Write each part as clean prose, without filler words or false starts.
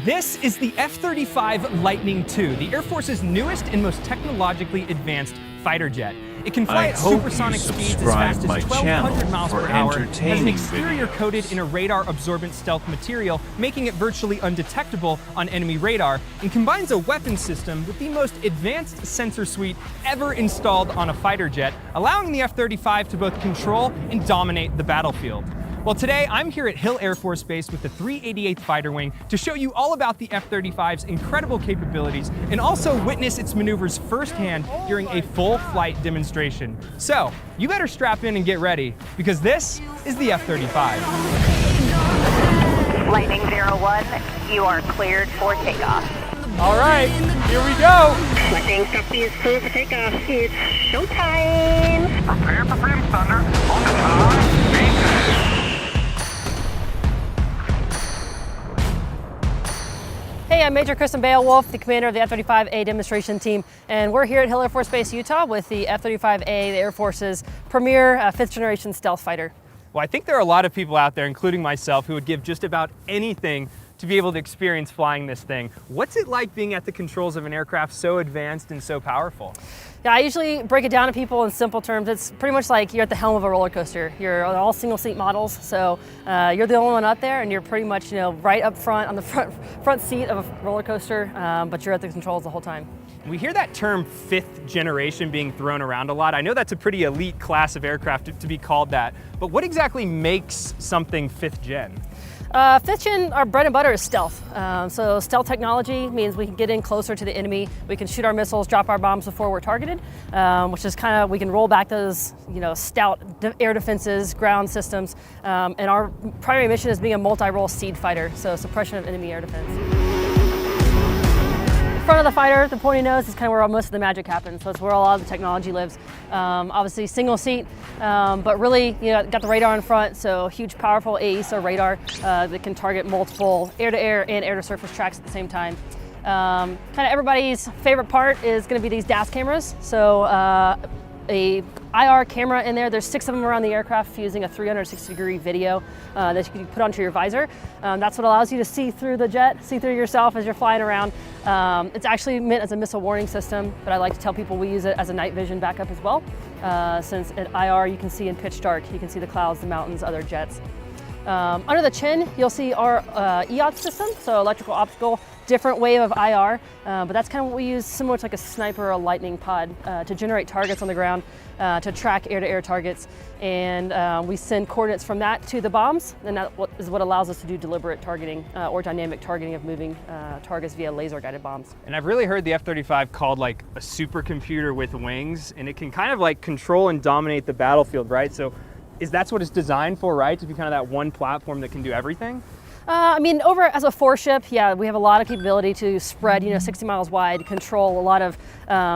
This is the F-35 Lightning II, the Air Force's newest and most technologically advanced fighter jet. It can fly at supersonic speeds as fast as 1,200 miles per hour, has an exterior coated in a radar-absorbent stealth material, making it virtually undetectable on enemy radar, and combines a weapons system with the most advanced sensor suite ever installed on a fighter jet, allowing the F-35 to both control and dominate the battlefield. Well, today I'm here at Hill Air Force Base with the 388th Fighter Wing to show you all about the F-35's incredible capabilities and also witness its maneuvers firsthand during a full flight demonstration. So, you better strap in and get ready, because this is the F-35. Lightning 01, you are cleared for takeoff. All right, here we go. Lightning copy is cleared for takeoff. It's showtime. Prepare for Brim Thunder on the tower. Hey, I'm Major Kristen Beowulf, the commander of the F-35A demonstration team, and we're here at Hill Air Force Base, Utah with the F-35A, the Air Force's premier fifth generation stealth fighter. Well, I think there are a lot of people out there, including myself, who would give just about anything to be able to experience flying this thing. What's it like being at the controls of an aircraft so advanced and so powerful? Yeah, I usually break it down to people in simple terms. It's pretty much like you're at the helm of a roller coaster. You're all single seat models, so you're the only one up there, and you're pretty much right up front on the front seat of a roller coaster, but you're at the controls the whole time. We hear that term fifth generation being thrown around a lot. I know that's a pretty elite class of aircraft to be called that, but what exactly makes something fifth gen? Fifth gen, our bread and butter is stealth. So stealth technology means we can get in closer to the enemy. We can shoot our missiles, drop our bombs before we're targeted, which is kind of, we can roll back those stout air defenses, ground systems. And our primary mission is being a multi-role seed fighter, so suppression of enemy air defense. Front of the fighter, the pointy nose, is kind of where most of the magic happens. So it's where a lot of the technology lives. Obviously single seat, but really, got the radar in front, so huge, powerful AESA radar that can target multiple air-to-air and air-to-surface tracks at the same time. Kind of everybody's favorite part is going to be these DAS cameras. So a IR camera in there. There's 6 of them around the aircraft using a 360-degree video that you can put onto your visor. That's what allows you to see through the jet, see through yourself as you're flying around. It's actually meant as a missile warning system, but I like to tell people we use it as a night vision backup as well. Since at IR you can see in pitch dark, you can see the clouds, the mountains, other jets. Under the chin, you'll see our EOT system, so electrical optical, different wave of IR, but that's kind of what we use, similar to like a sniper or a lightning pod, to generate targets on the ground, to track air-to-air targets, and we send coordinates from that to the bombs, and that is what allows us to do deliberate targeting or dynamic targeting of moving targets via laser-guided bombs. And I've really heard the F-35 called like a supercomputer with wings, and it can kind of like control and dominate the battlefield, right? So that's what it's designed for, right? To be kind of that one platform that can do everything? I mean, over as a four-ship, yeah, we have a lot of capability to spread, 60 miles wide, control a lot of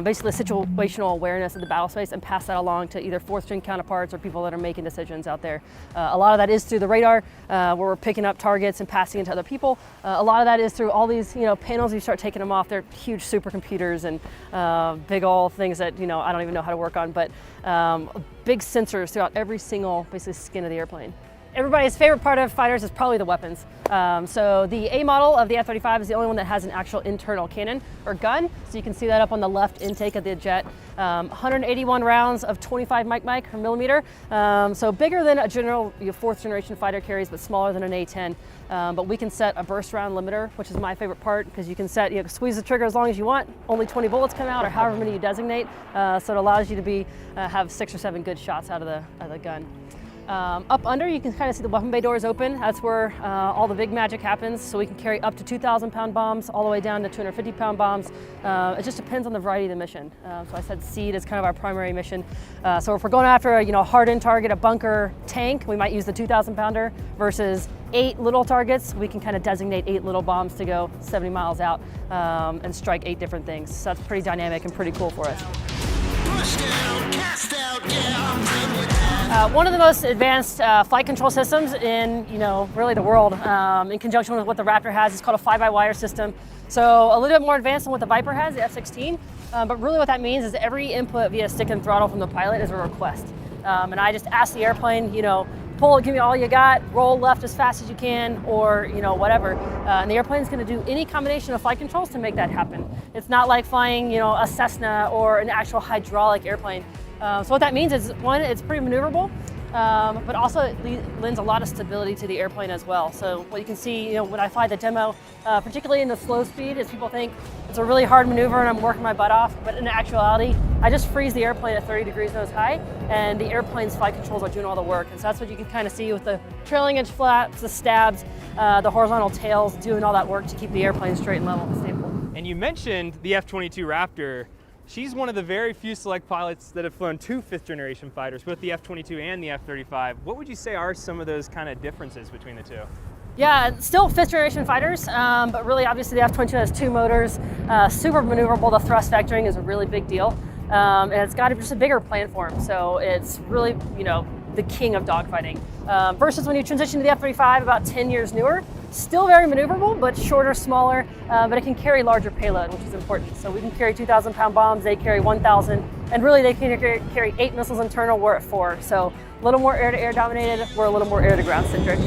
basically situational awareness of the battle space and pass that along to either fourth-string counterparts or people that are making decisions out there. A lot of that is through the radar, where we're picking up targets and passing it to other people. A lot of that is through all these, panels. You start taking them off. They're huge supercomputers and big old things that, I don't even know how to work on, but big sensors throughout every single, basically, skin of the airplane. Everybody's favorite part of fighters is probably the weapons. So the A model of the F-35 is the only one that has an actual internal cannon or gun. So you can see that up on the left intake of the jet. 181 rounds of 25 mic or millimeter. So bigger than a general fourth generation fighter carries, but smaller than an A-10. But we can set a burst round limiter, which is my favorite part, because you can set, squeeze the trigger as long as you want. Only 20 bullets come out, or however many you designate. So it allows you to have 6 or 7 good shots out of the gun. Up under, you can kind of see the weapon bay doors open. That's where all the big magic happens. So we can carry up to 2,000-pound bombs, all the way down to 250-pound bombs. It just depends on the variety of the mission. So I said seed is kind of our primary mission. So if we're going after a hardened target, a bunker, tank, we might use the 2,000-pounder versus 8 little targets. We can kind of designate 8 little bombs to go 70 miles out and strike 8 different things. So that's pretty dynamic and pretty cool for us. Push down, cast out, One of the most advanced flight control systems in, really the world, in conjunction with what the Raptor has, is called a fly-by-wire system. So a little bit more advanced than what the Viper has, the F-16. But really what that means is every input via stick and throttle from the pilot is a request. And I just ask the airplane, pull, give me all you got, roll left as fast as you can, or whatever. And the airplane's going to do any combination of flight controls to make that happen. It's not like flying a Cessna or an actual hydraulic airplane. So what that means is, one, it's pretty maneuverable, but also it lends a lot of stability to the airplane as well. So what you can see, when I fly the demo, particularly in the slow speed, is people think it's a really hard maneuver and I'm working my butt off, but in actuality, I just freeze the airplane at 30 degrees nose high, and the airplane's flight controls are doing all the work. And so that's what you can kind of see with the trailing edge flaps, the stabs, the horizontal tails, doing all that work to keep the airplane straight and level and stable. And you mentioned the F-22 Raptor. She's one of the very few select pilots that have flown two fifth-generation fighters, both the F-22 and the F-35. What would you say are some of those kind of differences between the two? Yeah, still fifth-generation fighters, but really, obviously, the F-22 has two motors, super maneuverable. The thrust vectoring is a really big deal, and it's got just a bigger platform, so it's really, the king of dogfighting. Versus when you transition to the F-35, about 10 years newer, still very maneuverable, but shorter, smaller, but it can carry larger payload, which is important. So we can carry 2,000-pound bombs, they carry 1,000, and really they can carry 8 missiles internal, we're at 4. So a little more air-to-air dominated, we're a little more air-to-ground centric.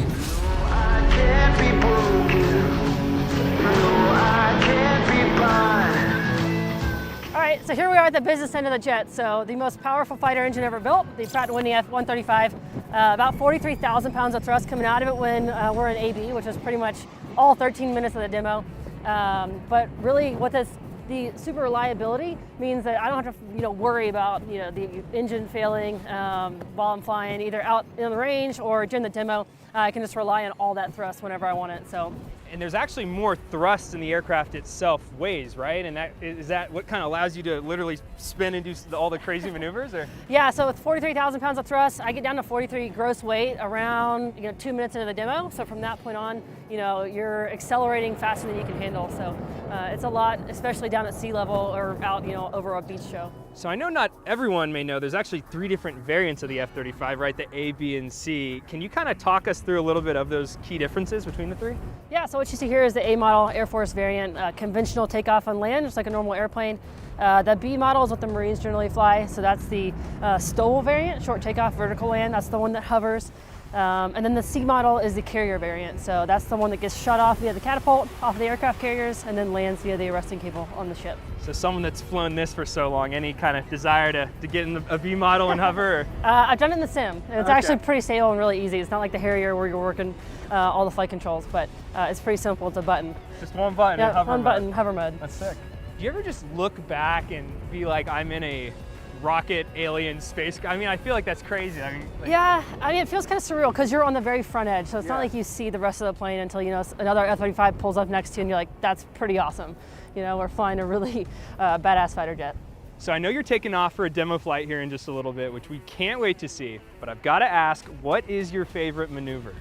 All right, so here we are at the business end of the jet. So the most powerful fighter engine ever built, the Pratt & Whitney F-135, about 43,000 pounds of thrust coming out of it when we're in AB, which is pretty much all 13 minutes of the demo. But really, what the super reliability means that I don't have to worry about the engine failing while I'm flying, either out in the range or during the demo. I can just rely on all that thrust whenever I want it. So. And there's actually more thrust in the aircraft itself weighs, right? And is that what kind of allows you to literally spin and do all the crazy maneuvers? Or? Yeah, so with 43,000 pounds of thrust, I get down to 43 gross weight around 2 minutes into the demo. So from that point on, you're accelerating faster than you can handle. So it's a lot, especially down at sea level or out, over a beach show. So I know not everyone may know there's actually 3 different variants of the F-35, right? The A, B, and C. Can you kind of talk us through a little bit of those key differences between the 3? Yeah, so what you see here is the A model Air Force variant, conventional takeoff on land, just like a normal airplane. The B model is what the Marines generally fly, so that's the STOL variant, short takeoff, vertical land. That's the one that hovers. And then the C model is the carrier variant, so that's the one that gets shot off via the catapult off the aircraft carriers and then lands via the arresting cable on the ship. So someone that's flown this for so long, any kind of desire to get in a B model and hover? Or? I've done it in the sim. It's actually pretty stable and really easy. It's not like the Harrier where you're working all the flight controls, but it's pretty simple. It's a button. Just one button. Yeah, and hover one mode. button, hover mode. That's sick. Do you ever just look back and be like, I'm in a rocket alien space? I mean, I feel like that's crazy. Yeah, it feels kind of surreal because you're on the very front edge, so it's not like you see the rest of the plane until another F-35 pulls up next to you and you're like, that's pretty awesome. We're flying a really badass fighter jet. So I know you're taking off for a demo flight here in just a little bit, which we can't wait to see, but I've got to ask, what is your favorite maneuver?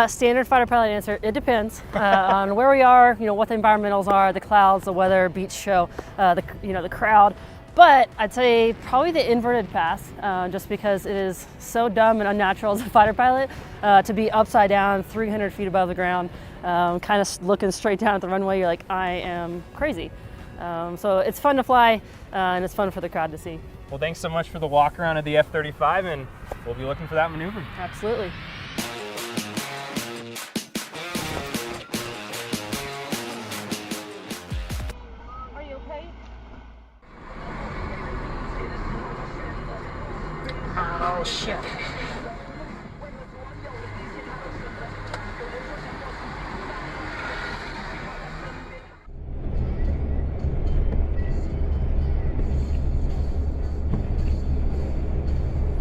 Standard fighter pilot answer, it depends on where we are, what the environmentals are, the clouds, the weather, beach show, the crowd. But I'd say probably the inverted pass, just because it is so dumb and unnatural as a fighter pilot to be upside down, 300 feet above the ground, kind of looking straight down at the runway. You're like, I am crazy. So it's fun to fly, and it's fun for the crowd to see. Well, thanks so much for the walk around of the F-35, and we'll be looking for that maneuver. Absolutely. Are you okay? Oh, shit.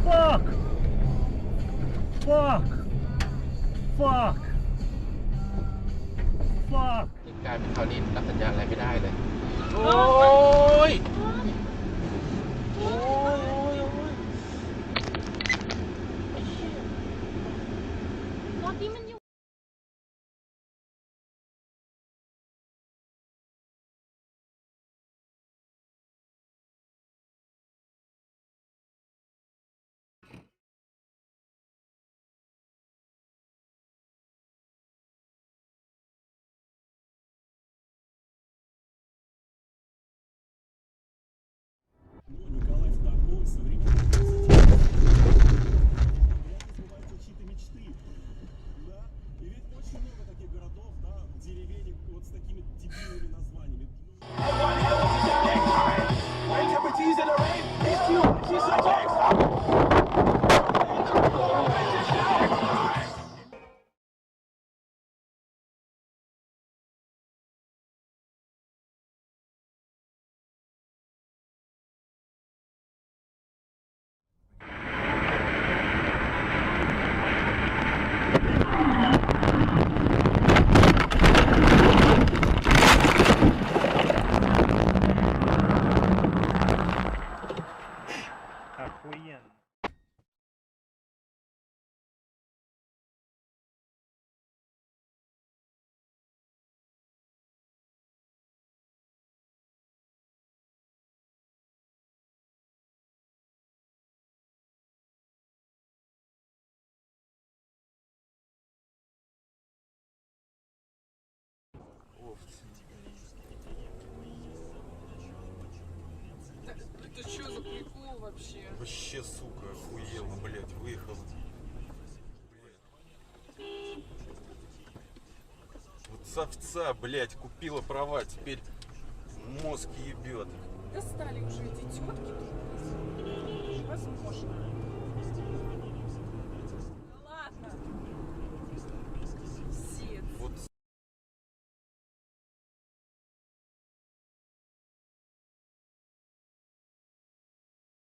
Fuck! Fuck! Fuck! Fuck! กลายเป็นคราวนี้รับสัญญาณอะไรไม่ได้เลย โอ้ย Николай II со времен мечты. Да? И ведь очень много таких городов, да, деревень вот с такими дебильными названиями. Охуенно. Это что за прикол вообще? Вообще, сука, охуенно, блядь, выехал. Блядь. Вот с овца, блядь, купила права, теперь мозг ебет. Достали уже эти тетки. Невозможно.